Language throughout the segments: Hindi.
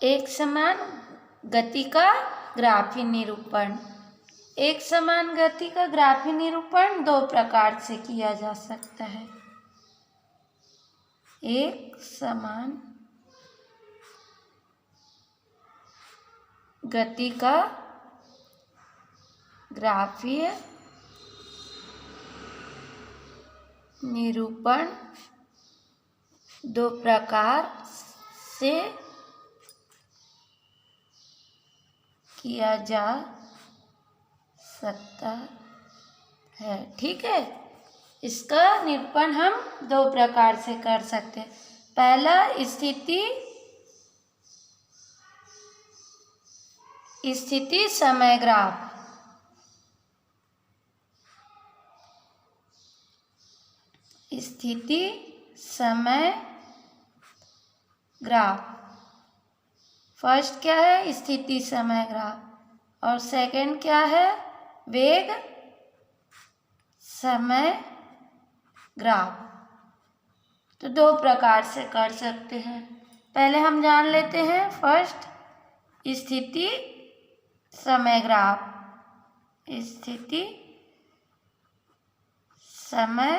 एक समान गति का ग्राफी निरूपण। एक समान गति का ग्राफी निरूपण दो प्रकार से किया जा सकता है। एक समान गति का ग्राफीय निरूपण दो प्रकार से किया जा सकता है। ठीक है, इसका निरूपण हम दो प्रकार से कर सकते हैं। पहला, स्थिति समय ग्राफ। स्थिति समय ग्राफ। फर्स्ट क्या है? स्थिति समय ग्राफ। और सेकंड क्या है? वेग समय ग्राफ। तो दो प्रकार से कर सकते हैं। पहले हम जान लेते हैं फर्स्ट स्थिति समय ग्राफ। स्थिति समय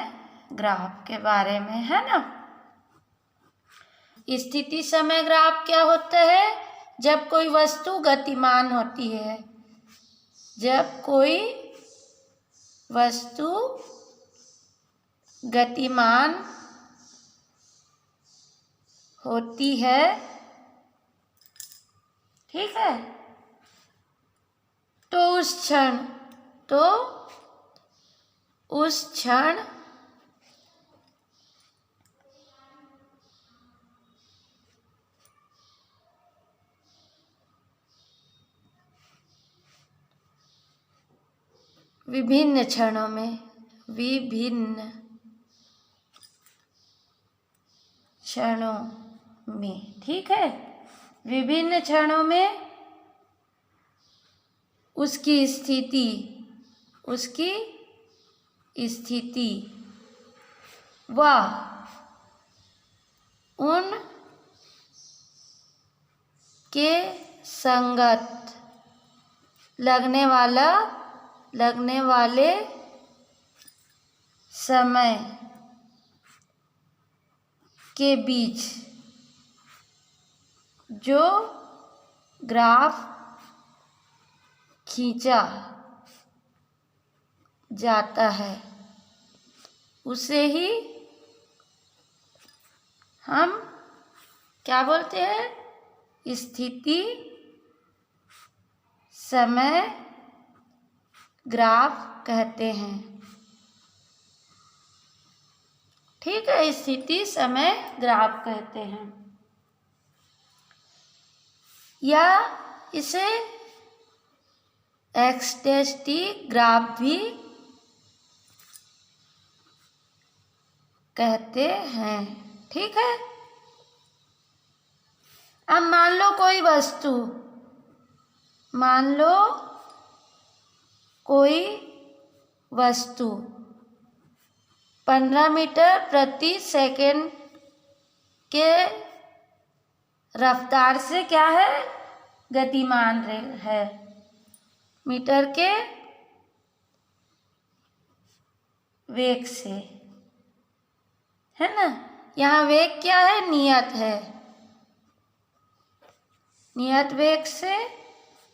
ग्राफ के बारे में है ना। स्थिति समय ग्राफ क्या होता है? जब कोई वस्तु गतिमान होती है, जब कोई वस्तु गतिमान होती है, ठीक है, तो उस क्षण विभिन्न क्षणों में, ठीक है, विभिन्न क्षणों में उसकी स्थिति व उन के संगत लगने वाले समय के बीच जो ग्राफ खींचा जाता है, उसे ही हम क्या बोलते हैं? स्थिति समय ग्राफ कहते हैं। ठीक है, स्थिति समय ग्राफ कहते हैं, या इसे एक्सटेंसिटी ग्राफ भी कहते हैं। ठीक है, अब मान लो कोई वस्तु 15 मीटर प्रति सेकंड के रफ्तार से क्या है? गतिमान है। मीटर के वेग से, है ना। यहाँ वेग क्या है? नियत है। नियत वेग से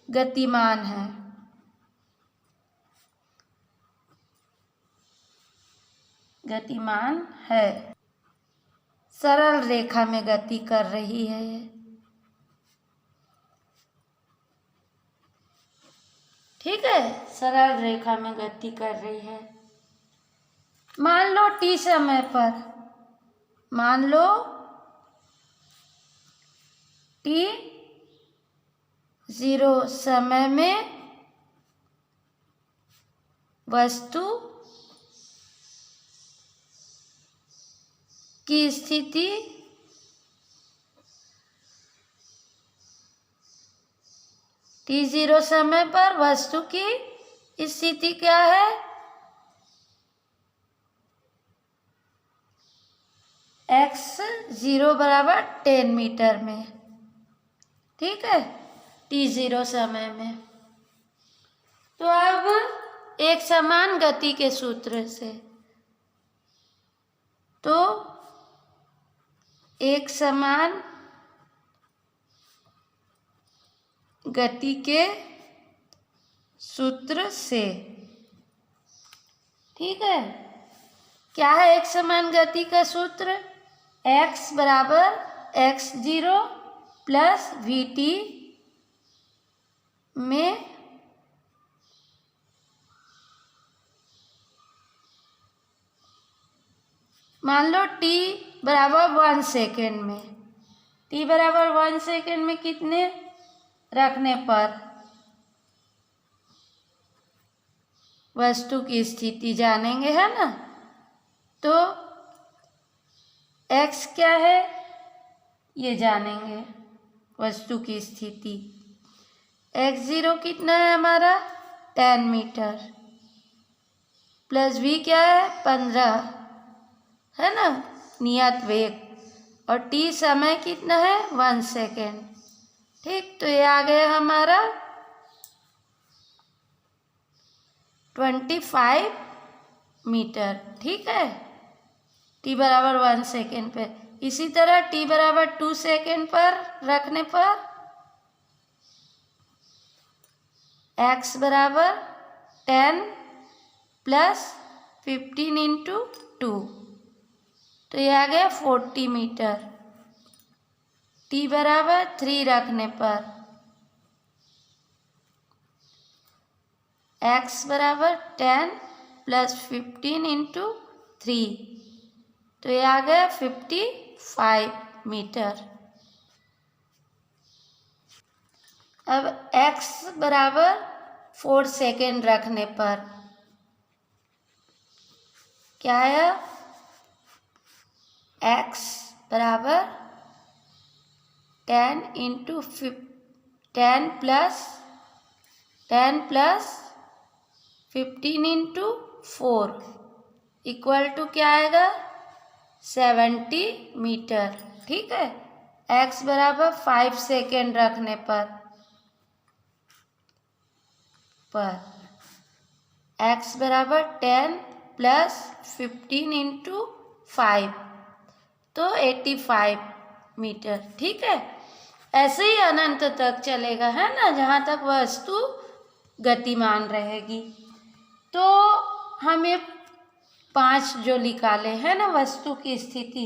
गतिमान है। सरल रेखा में गति कर रही है ये। ठीक है, सरल रेखा में गति कर रही है। मान लो t समय पर, t0 समय में वस्तु की स्थिति t0 समय पर वस्तु की स्थिति क्या है? x0 बराबर 10 मीटर में। ठीक है, t0 समय में। तो अब एक समान गति के सूत्र से, तो एक समान गति के सूत्र से, ठीक है, क्या है एक समान गति का सूत्र? x बराबर x0 प्लस vt में मान लो t बराबर 1 सेकेंड में, t बराबर 1 सेकेंड में कितने रखने पर वस्तु की स्थिति जानेंगे, है ना। तो x क्या है ये जानेंगे, वस्तु की स्थिति। x0 कितना है हमारा 10 मीटर, प्लस v क्या है 15, है ना, नियत वेग, और t समय कितना है 1 सेकेंड। ठीक, तो ये आ गया हमारा 25 मीटर। ठीक है, t बराबर 1 सेकेंड पे। इसी तरह t बराबर 2 सेकेंड पर रखने पर x बराबर 10 प्लस 15 इंटू 2, तो ये आ गया 40 मीटर। t बराबर 3 रखने पर x बराबर 10 प्लस 15 इंटू 3, तो ये आ गया 55 मीटर। अब x बराबर 4 सेकेंड रखने पर क्या है, x बराबर 10 into 10 plus 15 into 4 equal to क्या आएगा 70 मीटर। ठीक है, x बराबर 5 सेकेंड रखने पर x बराबर 10 प्लस 15 इंटू 5, तो 85 मीटर। ठीक है, ऐसे ही अनंत तक चलेगा, है ना, जहाँ तक वस्तु गतिमान रहेगी। तो हमें 5 जो निकाले हैं ना वस्तु की स्थिति,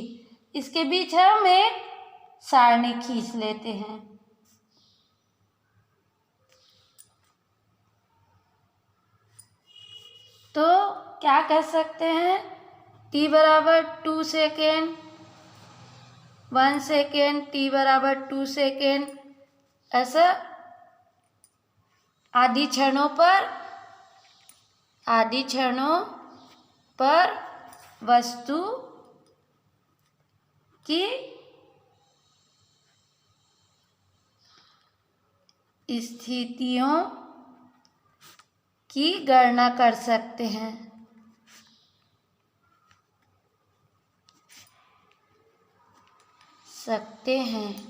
इसके बीच हम एक सारणी खींच लेते हैं। तो क्या कह सकते हैं, t बराबर 2 सेकेंड, 1 सेकेंड, t बराबर 2 सेकेंड, ऐसा आदि क्षणों पर वस्तु की स्थितियों की गणना कर सकते हैं।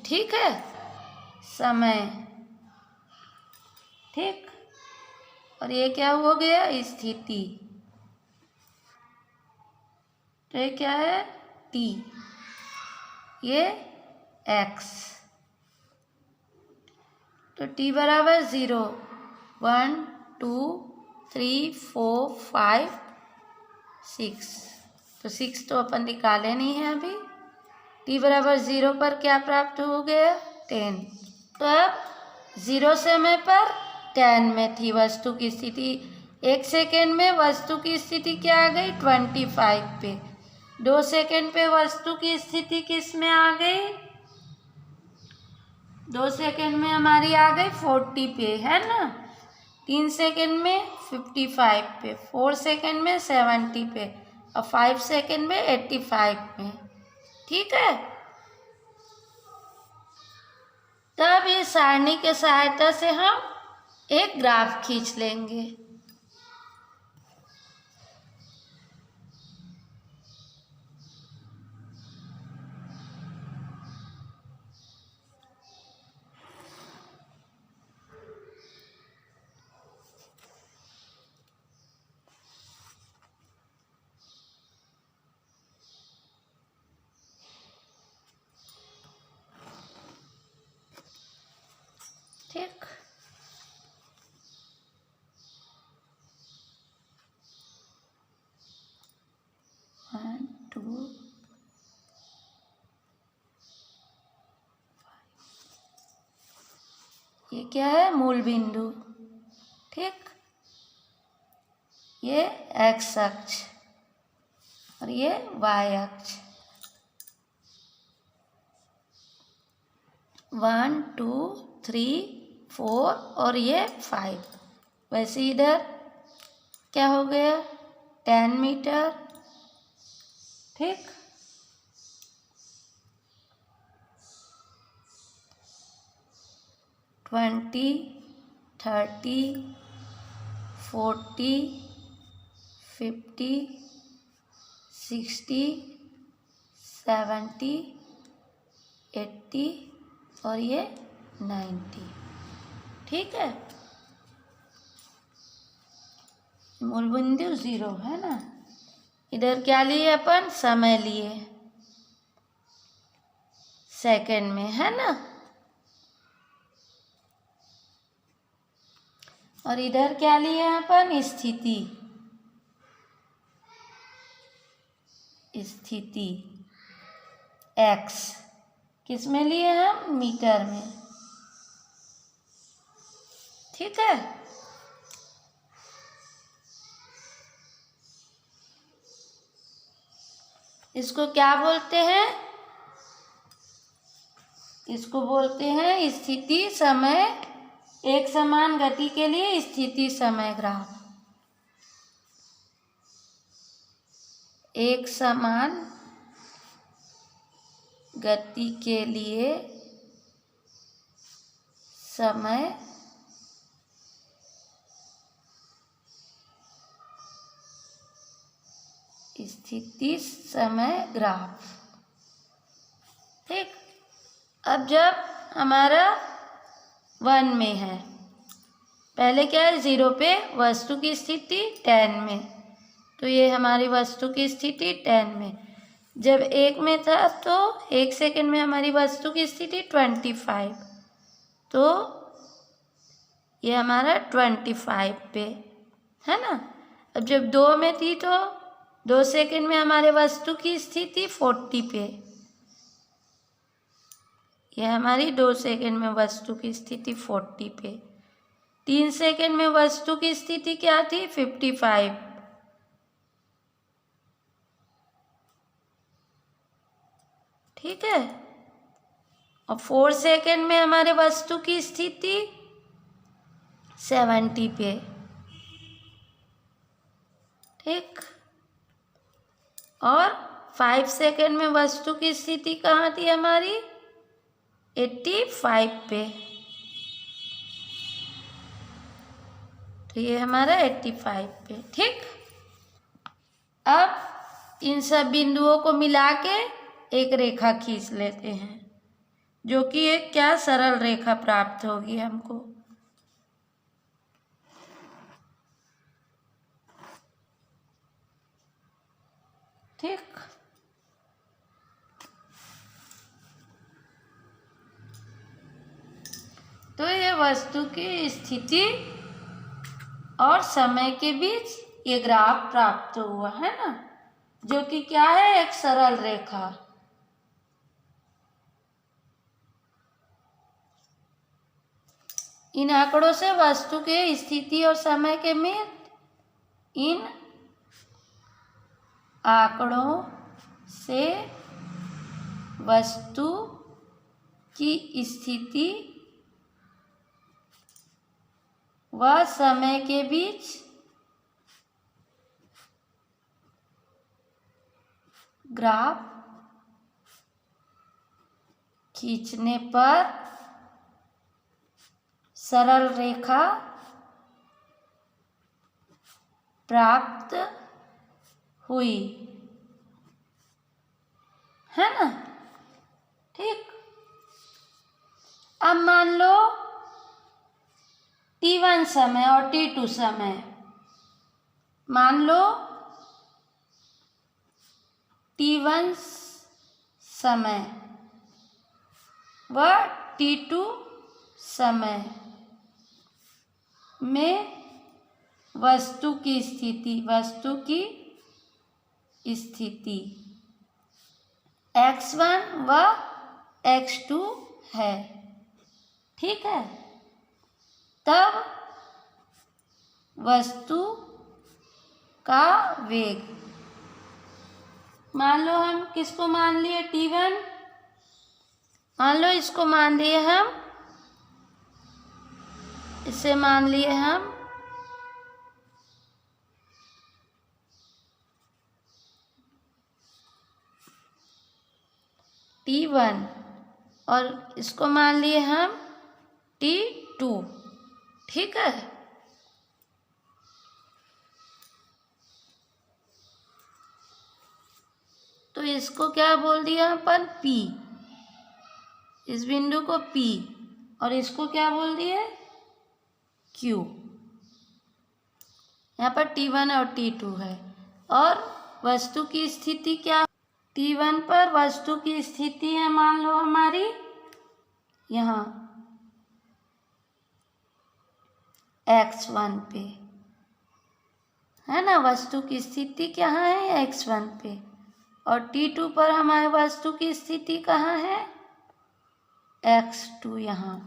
ठीक है, समय। ठीक, और ये क्या हो गया स्थिति, तो ये क्या है t, ये x, तो t बराबर 0, 1 2 3 4 5 6, तो 6 तो अपन निकाले नहीं है अभी। t बराबर 0 पर क्या प्राप्त हो गया 10, तो अब 0 समय पर 10 में थी वस्तु की स्थिति, 1 सेकेंड में वस्तु की स्थिति क्या आ गई 25 पे, 2 सेकेंड पे वस्तु की स्थिति किस में आ गई, 2 सेकेंड में हमारी आ गई 40 पे, है ना, 3 सेकेंड में 55 पे, 4 सेकेंड में 70 पे, और 5 सेकेंड में 85 पे। ठीक है, तब इस सारणी के सहायता से हम एक ग्राफ खींच लेंगे। ये क्या है, मूल बिंदु। ठीक, ये एक्स अक्ष और ये वाई अक्ष। 1 2 3 4 और ये 5। वैसे इधर क्या हो गया, 10 मीटर। ठीक, ट्वेंटी, 30, 40, 50, 60, 70, 80 और ये 90। ठीक है, मूल बिंदु 0 है ना। इधर क्या लिए अपन, समय लिए सेकंड में, है ना। और इधर क्या लिए अपन, स्थिति। स्थिति x किस में लिए हम, मीटर में। ठीक है, इसको क्या बोलते हैं, इसको बोलते हैं स्थिति समय। एक समान गति के लिए स्थिति समय ग्राफ। एक समान गति के लिए समय स्थिति समय ग्राफ। ठीक, अब जब हमारा 1 में है, पहले क्या है, 0 पे वस्तु की स्थिति 10 में, तो ये हमारी वस्तु की स्थिति 10 में। जब 1 में था तो 1 सेकंड में हमारी वस्तु की स्थिति 25, तो ये हमारा 25 पे है ना। अब जब 2 में थी तो 2 सेकंड में हमारे वस्तु की स्थिति 40 पे, यह हमारी 2 सेकंड में वस्तु की स्थिति 40 पे। 3 सेकंड में वस्तु की स्थिति क्या थी, 55। ठीक है, और 4 सेकंड में हमारे वस्तु की स्थिति 70 पे। ठीक, और 5 सेकंड में वस्तु की स्थिति कहाँ थी हमारी, 85 पे। तो ये हमारा 85 पे। ठीक, अब इन सब बिंदुओं को मिला के एक रेखा खींच लेते हैं, जो कि एक क्या, सरल रेखा प्राप्त होगी हमको। ठीक, तो ये वस्तु की स्थिति और समय के बीच ये ग्राफ प्राप्त हुआ है ना, जो कि क्या है, एक सरल रेखा। इन आंकड़ों से वस्तु के स्थिति और समय के में, इन आंकड़ों से वस्तु की स्थिति व समय के बीच ग्राफ खींचने पर सरल रेखा प्राप्त हुई है ना। ठीक, अब मान लो T1 समय और T2 समय, मान लो T1 समय व T2 समय में वस्तु की स्थिति x1 व x2 है। ठीक है, तब वस्तु का वेग। मान लो हम किसको मान लिए T1, मान लो इसको मान लिए हम, इसे मान लिए हम T1 और इसको मान लिए हम T2। ठीक है, तो इसको क्या बोल दिया अपन P, इस बिंदु को P, और इसको क्या बोल दिए Q। यहाँ पर T1 और T2 है और वस्तु की स्थिति क्या, T1 पर वस्तु की स्थिति है मान लो हमारी यहाँ x1 पे, है ना, वस्तु की स्थिति कहाँ है x1 पे, और T2 पर हमारे वस्तु की स्थिति कहाँ है x2, यहाँ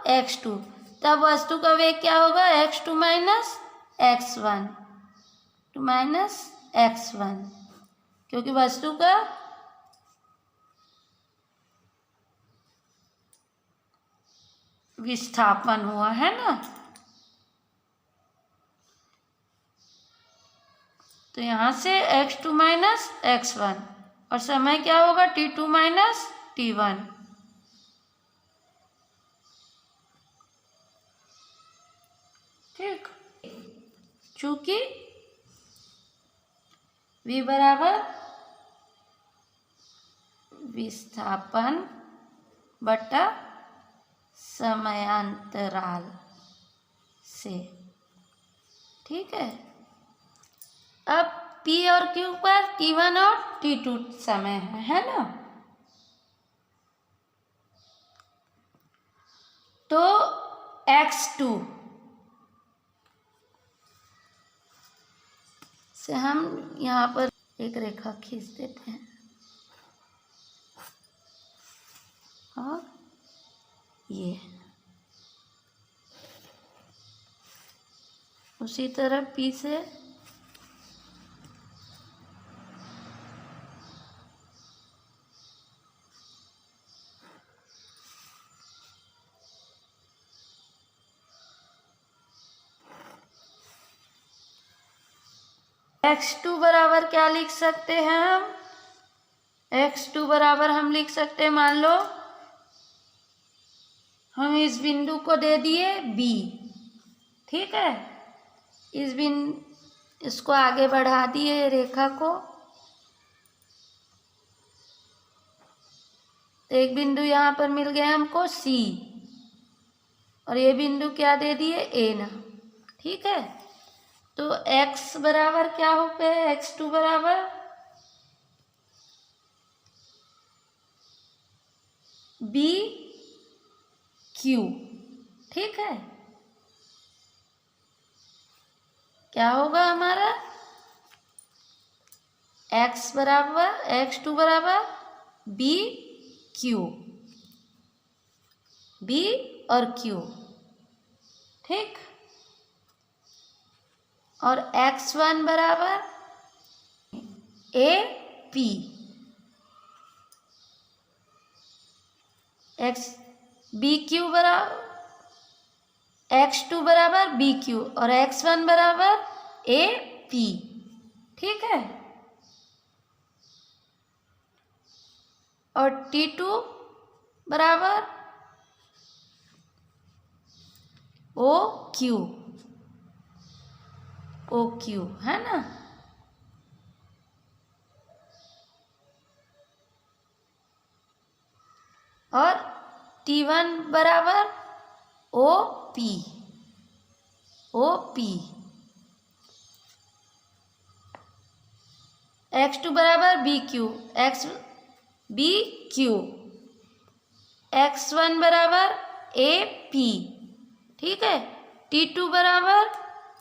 x2। तब वस्तु का वेग क्या होगा x2 minus x1, to minus x1, क्योंकि वस्तु का विस्थापन हुआ है ना। तो यहाँ से x2 माइनस x1 और समय क्या होगा T2 माइनस T1। ठीक, चूंकि V बराबर विस्थापन बटा समयांतराल से। ठीक है, अब P और Q पर T1 और T2 समय है ना, तो x2 से हम यहाँ पर एक रेखा खींच देते हैं और ये उसी तरह P से x2 बराबर क्या लिख सकते हैं हम, x2 बराबर हम लिख सकते हैं, मान लो हम इस बिंदु को दे दिए B। ठीक है, इस इसको आगे बढ़ा दिए रेखा को, तो एक बिंदु यहाँ पर मिल गया हमको C और ये बिंदु क्या दे दिए A ना। ठीक है, तो x बराबर क्या हो गया, x2 बराबर B Q। ठीक है, क्या होगा हमारा x बराबर x2 बराबर B Q, B और Q। ठीक, और x1 बराबर A P, B Q बराबर x2 बराबर B Q और x1 बराबर A P। ठीक है, और T2 बराबर O Q, है ना। और T1 बराबर O P, x2 बराबर B Q, x1 बराबर A P। ठीक है, T2 बराबर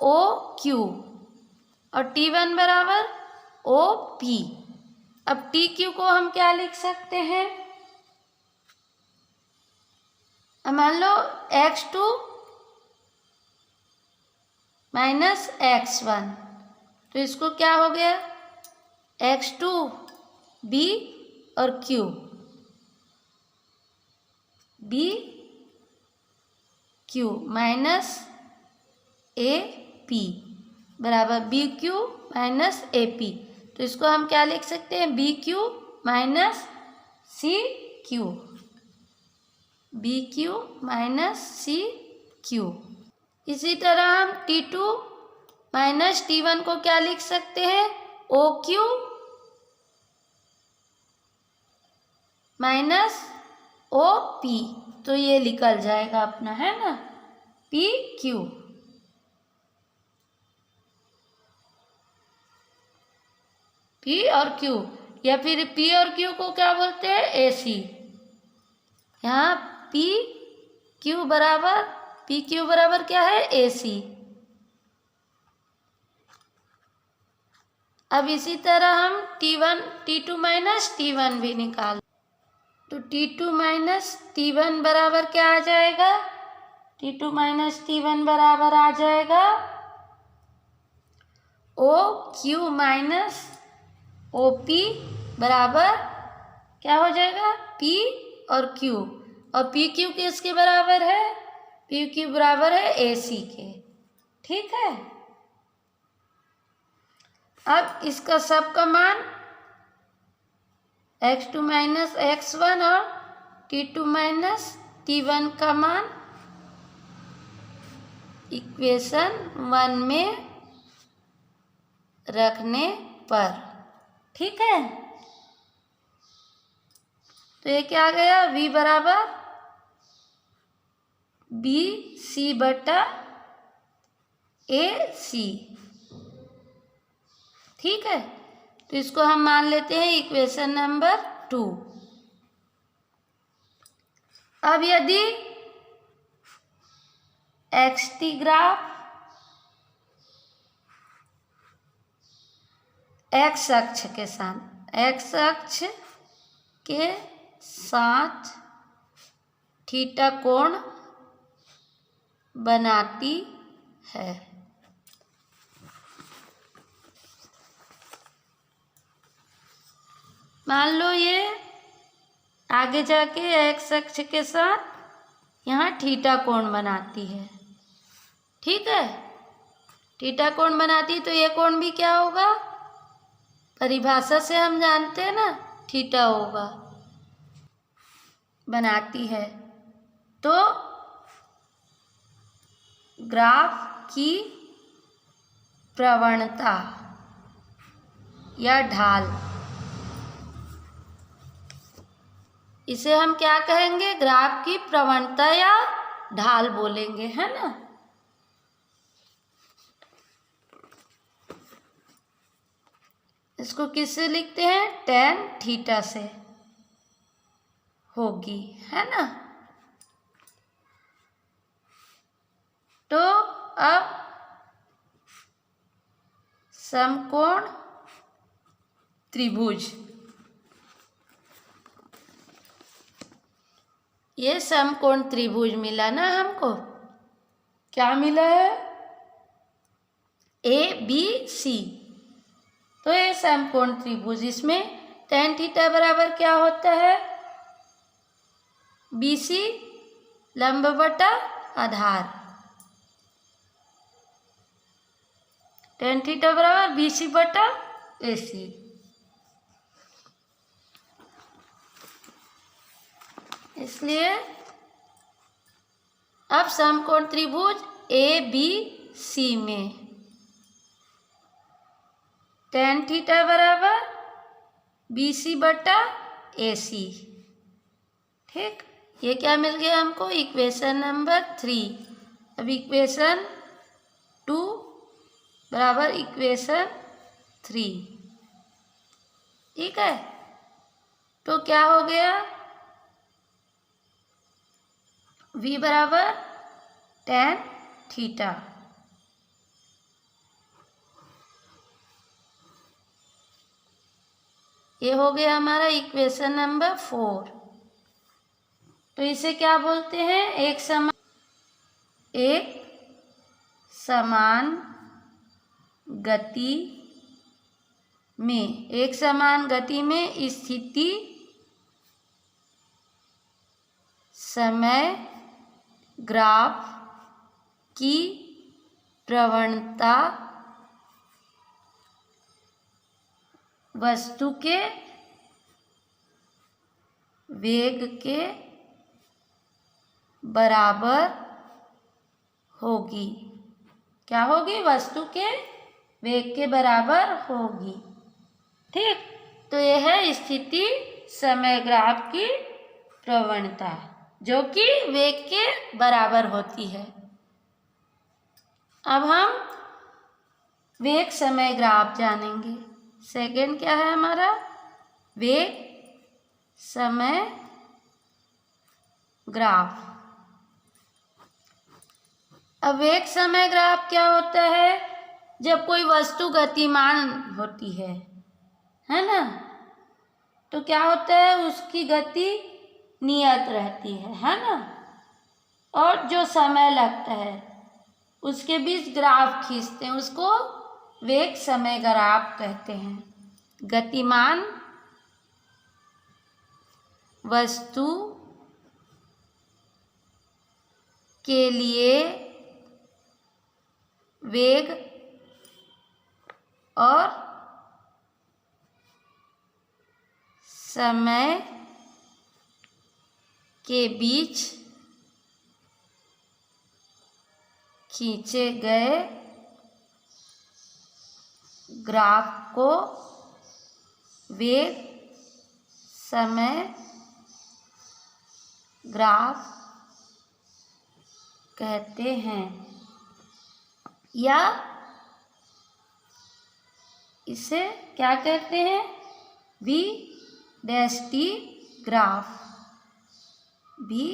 O Q और T1 बराबर O P। अब TQ को हम क्या लिख सकते हैं, अब मान लो x2 माइनस x1, तो इसको क्या हो गया, x2 b और q, b q minus a p बराबर b q minus a p. तो इसको हम क्या लिख सकते हैं, b q minus c q, b q minus c q. इसी तरह हम T2 माइनस T1 को क्या लिख सकते हैं, O Q minus O P. तो ये निकल जाएगा अपना, है ना, पी क्यू। पी और क्यू, या फिर पी और क्यू को क्या बोलते हैं, ए सी। यहाँ पी क्यू बराबर क्या है, ए सी। अब इसी तरह हम T2 माइनस T1 भी निकाल, तो T2 माइनस T1 बराबर क्या आ जाएगा, T2 माइनस T1 बराबर आ जाएगा O Q minus O P बराबर क्या हो जाएगा, पी और क्यू। और पी क्यू किसके बराबर है, पी क्यू बराबर है ए सी के। ठीक है, अब इसका सब का मान x2 माइनस x1 और T2 माइनस T1 का मान इक्वेशन 1 में रखने पर। ठीक है, तो ये क्या आ गया, v बराबर बी सी बटा ए सी। ठीक है, तो इसको हम मान लेते हैं इक्वेशन नंबर 2। अब यदि xt ग्राफ x अक्ष के साथ थीटा कोण बनाती है, मान लो ये आगे जाके x अक्ष के साथ यहाँ थीटा कोण बनाती है। ठीक है, थीटा कोण बनाती है, तो ये कोण भी क्या होगा, परिभाषा से हम जानते हैं ना, थीटा होगा, बनाती है। तो ग्राफ की प्रवणता या ढाल, इसे हम क्या कहेंगे, ग्राफ की प्रवणता या ढाल बोलेंगे, है ना। इसको किससे लिखते हैं, tan थीटा से होगी, है ना। तो अब समकोण त्रिभुज, ये समकोण त्रिभुज मिला ना हमको, क्या मिला है, ए बी सी। तो ये समकोण त्रिभुज, इसमें tan थीटा बराबर क्या होता है, बी सी लंब बटा आधार, tan थीटा बराबर बी सी बटा ए सी। इसलिए अब समकोण त्रिभुज ए बी सी में tan थीटा बराबर बी सी बटा ए सी। ठीक, ये क्या मिल गया हमको, इक्वेशन नंबर 3। अब इक्वेशन 2 बराबर इक्वेशन 3। ठीक है, तो क्या हो गया, v बराबर tan थीटा, ये हो गया हमारा इक्वेशन नंबर 4। तो इसे क्या बोलते हैं? एक समान गति में, एक समान गति में स्थिति समय ग्राफ की प्रवणता वस्तु के वेग के बराबर होगी। क्या होगी? वस्तु के वेग के बराबर होगी। ठीक, तो यह है स्थिति समय ग्राफ की प्रवणता, जो कि वेग के बराबर होती है। अब हम वेग समय ग्राफ जानेंगे। सेकंड क्या है हमारा? वेग समय ग्राफ। अब वेग समय ग्राफ क्या होता है? जब कोई वस्तु गतिमान होती है ना, तो क्या होता है? उसकी गति नियत रहती है ना, और जो समय लगता है उसके बीच ग्राफ खींचते हैं, उसको वेग समय ग्राफ कहते हैं। गतिमान वस्तु के लिए वेग और समय के बीच खींचे गए ग्राफ को वेग समय ग्राफ कहते हैं, या इसे क्या कहते हैं? वी डैश टी ग्राफ भी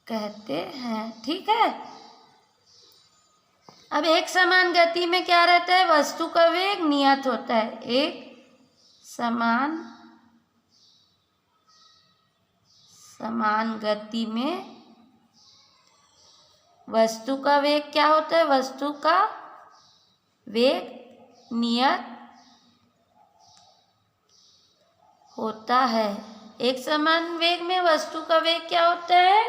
कहते हैं। ठीक है। अब एक समान गति में क्या रहता है? वस्तु का वेग नियत होता है। एक समान गति में वस्तु का वेग क्या होता है? वस्तु का वेग नियत होता है। एक समान वेग में वस्तु का वेग क्या होता है?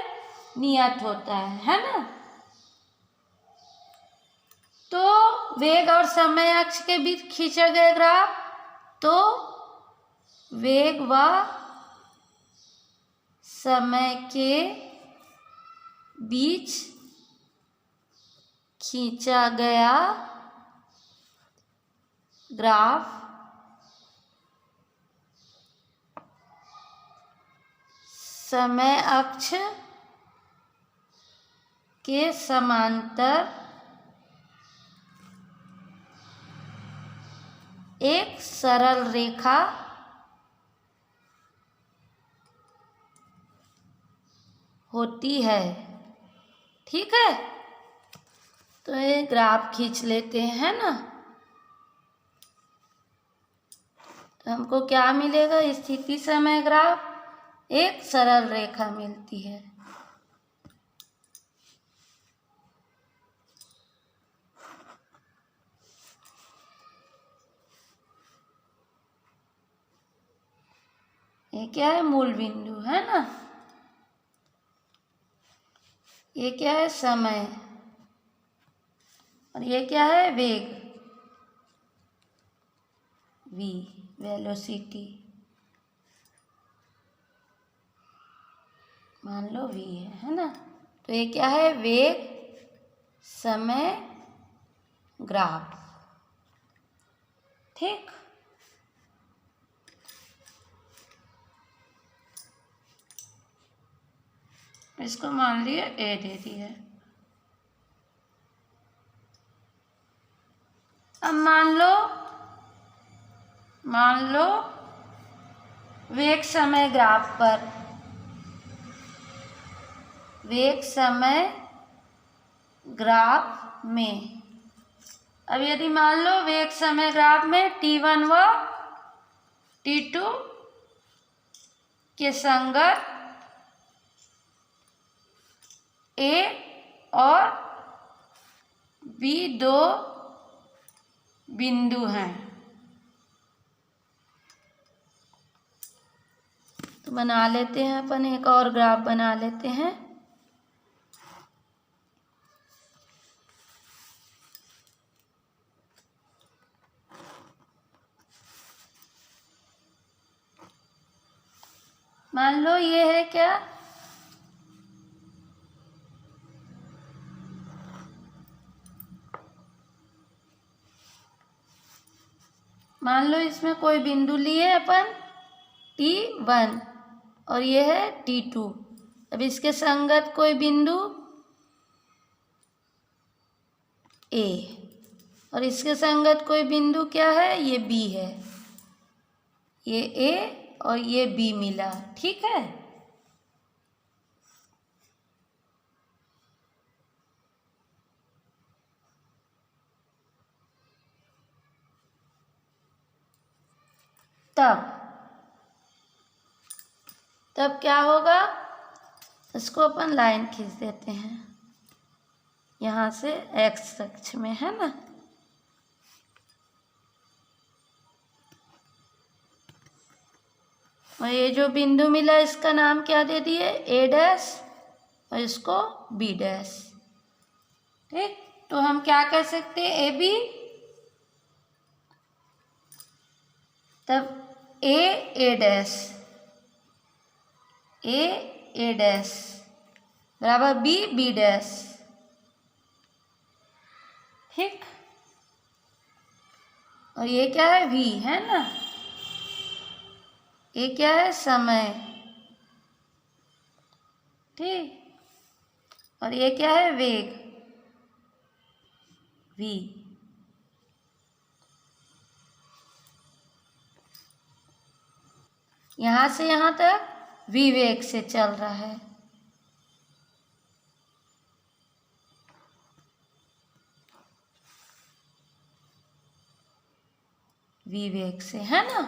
नियत होता है ना। तो वेग और समय अक्ष के बीच खींचा गया ग्राफ, तो वेग व समय के बीच खींचा गया ग्राफ समय अक्ष के समांतर एक सरल रेखा होती है। ठीक है, तो ये ग्राफ खींच लेते हैं ना, तो हमको क्या मिलेगा? स्थिति समय ग्राफ एक सरल रेखा मिलती है। ये क्या है? मूल बिंदु है ना। ये क्या है? समय। और ये क्या है? वेग, v वेलोसिटी, मान लो v है ना। तो ये क्या है? वेग समय ग्राफ। ठीक, इसको मान लिया ए दे दिया। अब मान लो वेग समय ग्राफ पर, वेग समय ग्राफ में, अब यदि मान लो वेग समय ग्राफ में t1 व t2 के संगत ए और बी दो बिंदु हैं। तो बना लेते हैं अपन, एक और ग्राफ बना लेते हैं। मान लो ये है क्या, मान लो इसमें कोई बिंदु लिए अपन T1 और ये है T2। अब इसके संगत कोई बिंदु A और इसके संगत कोई बिंदु क्या है, ये B है। ये A और ये B मिला, ठीक है। तब क्या होगा, इसको अपन लाइन खींच देते हैं यहाँ से, x अक्ष में, है ना। और ये जो बिंदु मिला इसका नाम क्या दे दिए, A' और इसको B'। ठीक, तो हम क्या कह सकते हैं, AB, तब A' बराबर B'। ठीक, और ये क्या है, V, है ना। ये क्या है, समय। ठीक, और ये क्या है, वेग, V। यहाँ से यहाँ तक V वेग से चल रहा है। V वेग से, है ना।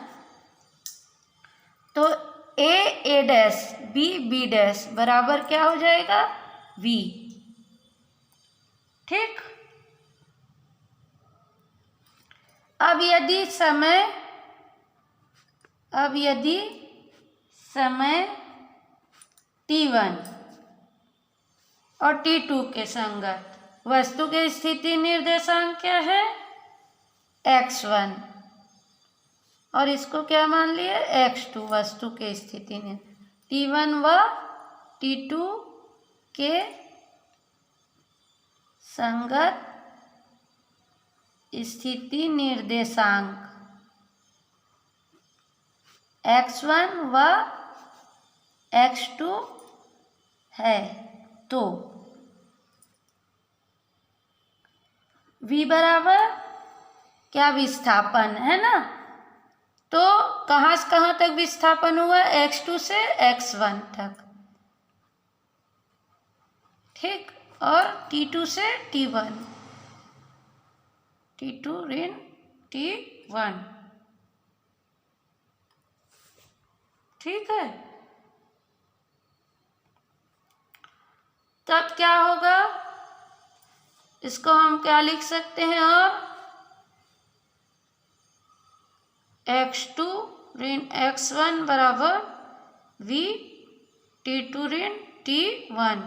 तो A' B' बराबर क्या हो जाएगा, V। ठीक, अब यदि समय T1 और T2 के संगत वस्तु के स्थिति निर्देशांक क्या है, x1, और इसको क्या मान लिए, x2, वस्तु के स्थिति में T1 व T2 के संगत स्थिति निर्देशांक x1 व x2 है। तो V बराबर क्या, विस्थापन, है ना। तो कहाँ से कहाँ तक विस्थापन हुआ, x2 से x1 तक। ठीक, और T2 से T1, T2 ऋण T1। ठीक है, तब क्या होगा, इसको हम क्या लिख सकते हैं, और x2 ऋण x1 बराबर V T2 ऋण T1।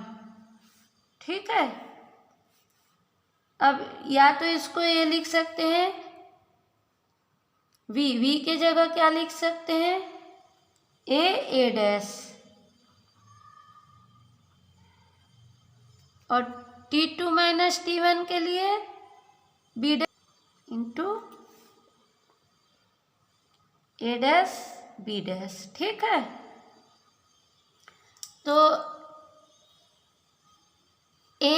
ठीक है, अब या तो इसको ये लिख सकते हैं, V के जगह क्या लिख सकते हैं, A' और T2 माइनस T1 के लिए B' इंटू A' B'। ठीक है, तो A'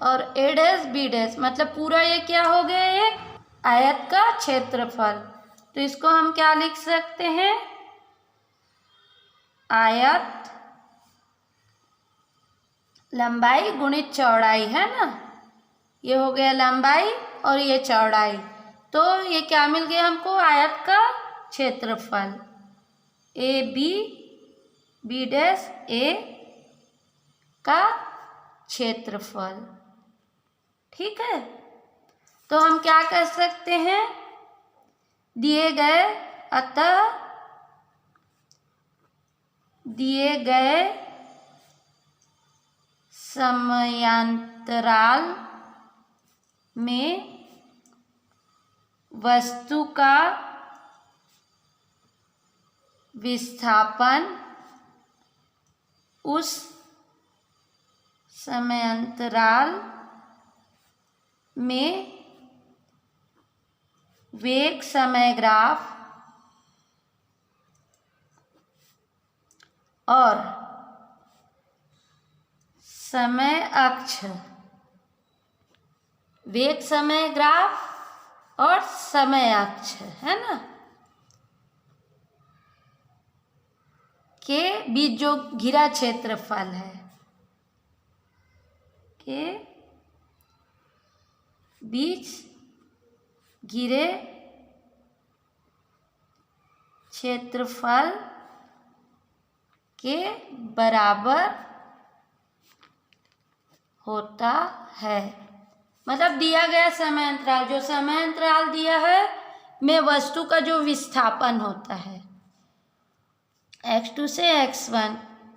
और A' B' मतलब पूरा ये क्या हो गया, एक आयत का क्षेत्रफल। तो इसको हम क्या लिख सकते हैं, आयत लंबाई गुणित चौड़ाई, है ना। ये हो गया लंबाई और ये चौड़ाई, तो ये क्या मिल गया हमको, आयत का क्षेत्रफल। AB B' A का क्षेत्रफल। ठीक है, तो हम क्या कर सकते हैं, दिए गए समयांतराल में वस्तु का विस्थापन उस समयांतराल में वेग समय ग्राफ और समय अक्ष, वेग समय ग्राफ और समय अक्ष है ना, के बीच जो घिरा क्षेत्रफल है, के बीच घिरे क्षेत्रफल के बराबर होता है। मतलब दिया गया समय अंतराल, जो समय अंतराल दिया है में वस्तु का जो विस्थापन होता है x2 से x1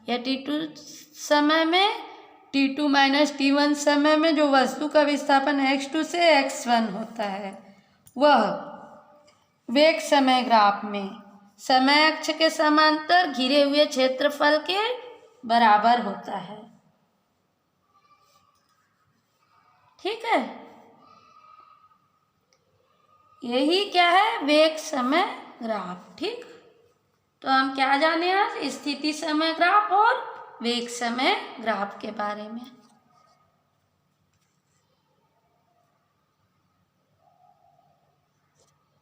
या t2 समय में, t2 माइनस t1 समय में जो वस्तु का विस्थापन x2 से x1 होता है, वह वेग समय ग्राफ में समय अक्ष के समांतर घिरे हुए क्षेत्रफल के बराबर होता है। ठीक है, यही क्या है, वेग समय ग्राफ। ठीक, तो हम क्या जाने आज, स्थिति समय ग्राफ और वेग समय ग्राफ के बारे में।